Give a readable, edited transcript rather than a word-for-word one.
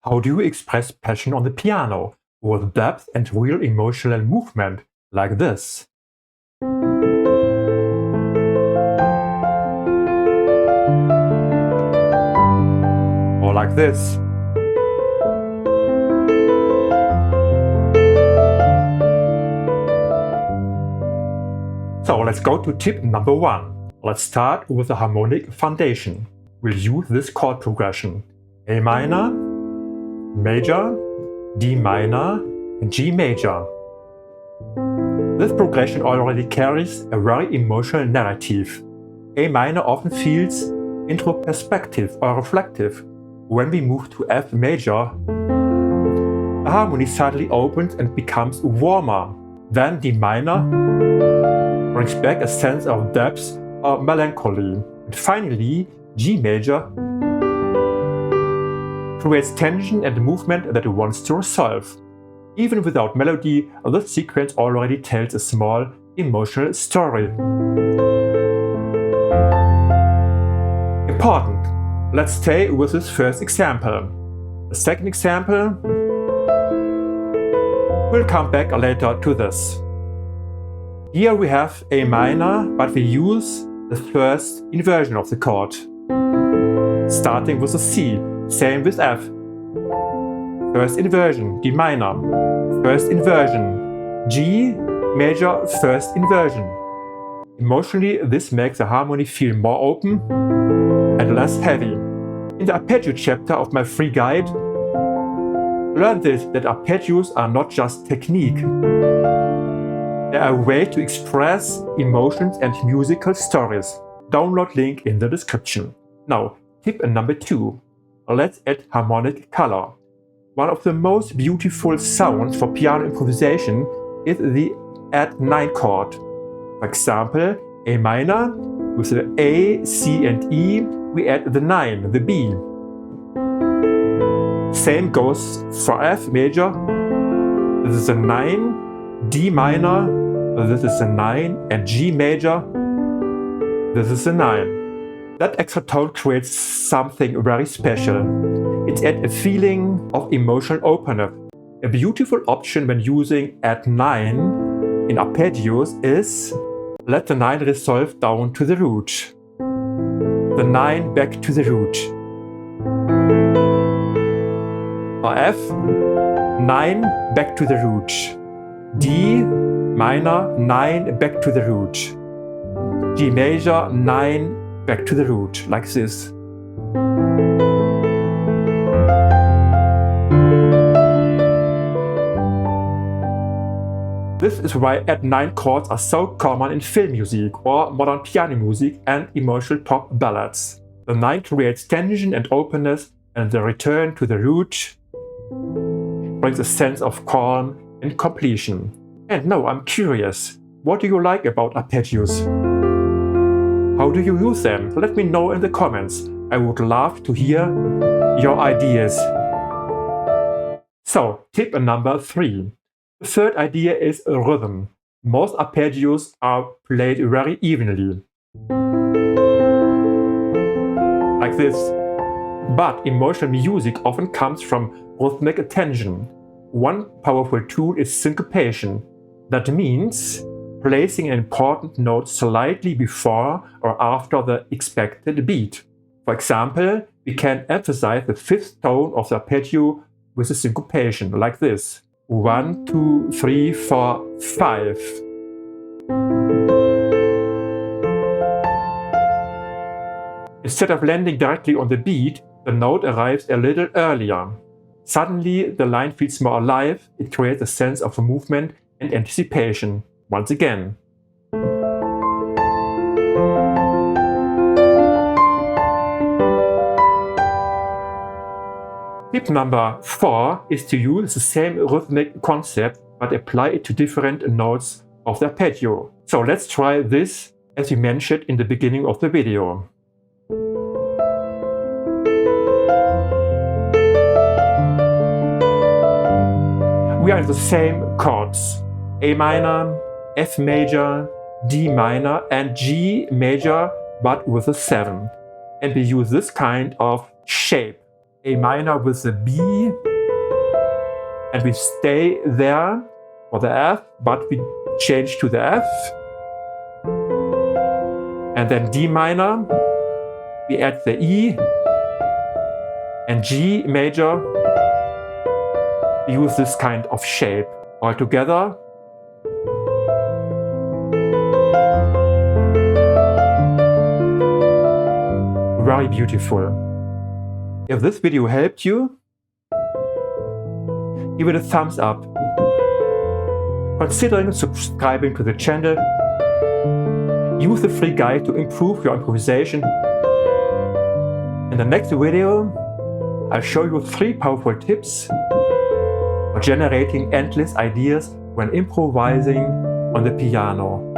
How do you express passion on the piano with depth and real emotional movement like this? Or like this. So let's go to tip number 1. Let's start with the harmonic foundation. We'll use this chord progression: A minor, major, D minor, and G major. This progression already carries a very emotional narrative. A minor often feels introspective or reflective. When we move to F major, the harmony suddenly opens and becomes warmer. Then D minor brings back a sense of depth or melancholy. And finally, G major creates tension and movement that wants to resolve. Even without melody, this sequence already tells a small emotional story. Important! Let's stay with this first example. The second example, we'll come back later to this. Here we have A minor, but we use the first inversion of the chord. Starting with a C, same with F. First inversion, D minor. First inversion, G major, first inversion. Emotionally, this makes the harmony feel more open and less heavy. In the arpeggio chapter of my free guide, learn this, that arpeggios are not just technique. They are a way to express emotions and musical stories. Download link in the description. Now, tip number 2. Let's add harmonic color. One of the most beautiful sounds for piano improvisation is the add 9 chord. For example, A minor, with the A, C and E, we add the 9, the B. Same goes for F major. This is a 9, D minor, this is a 9, and G major, this is a 9. That extra tone creates something very special. It adds a feeling of emotional openness. A beautiful option when using add 9 in arpeggios is let the 9 resolve down to the root. The 9 back to the root. For F, 9 back to the root. D minor, 9 back to the root. G major, 9 back to the root, like this. This is why add 9 chords are so common in film music or modern piano music and emotional pop ballads. The 9 creates tension and openness, and the return to the root brings a sense of calm and completion. And now I'm curious, what do you like about arpeggios? How do you use them? Let me know in the comments. I would love to hear your ideas. So, tip number 3. The third idea is a rhythm. Most arpeggios are played very evenly, like this. But emotional music often comes from rhythmic tension. One powerful tool is syncopation. That means placing an important note slightly before or after the expected beat. For example, we can emphasize the 5th tone of the arpeggio with a syncopation, like this. 1, 2, 3, 4, 5. Instead of landing directly on the beat, the note arrives a little earlier. Suddenly, the line feels more alive. It creates a sense of movement and anticipation. Once again. Tip number 4 is to use the same rhythmic concept but apply it to different notes of the arpeggio. So let's try this as we mentioned in the beginning of the video. We are in the same chords: A minor, F major, D minor and G major, but with a 7. And we use this kind of shape. A minor with the B, and we stay there for the F, but we change to the F. And then D minor, we add the E, and G major, we use this kind of shape all together. Very beautiful. If this video helped you, give it a thumbs up. Considering subscribing to the channel, use the free guide to improve your improvisation. In the next video, I'll show you 3 powerful tips for generating endless ideas when improvising on the piano.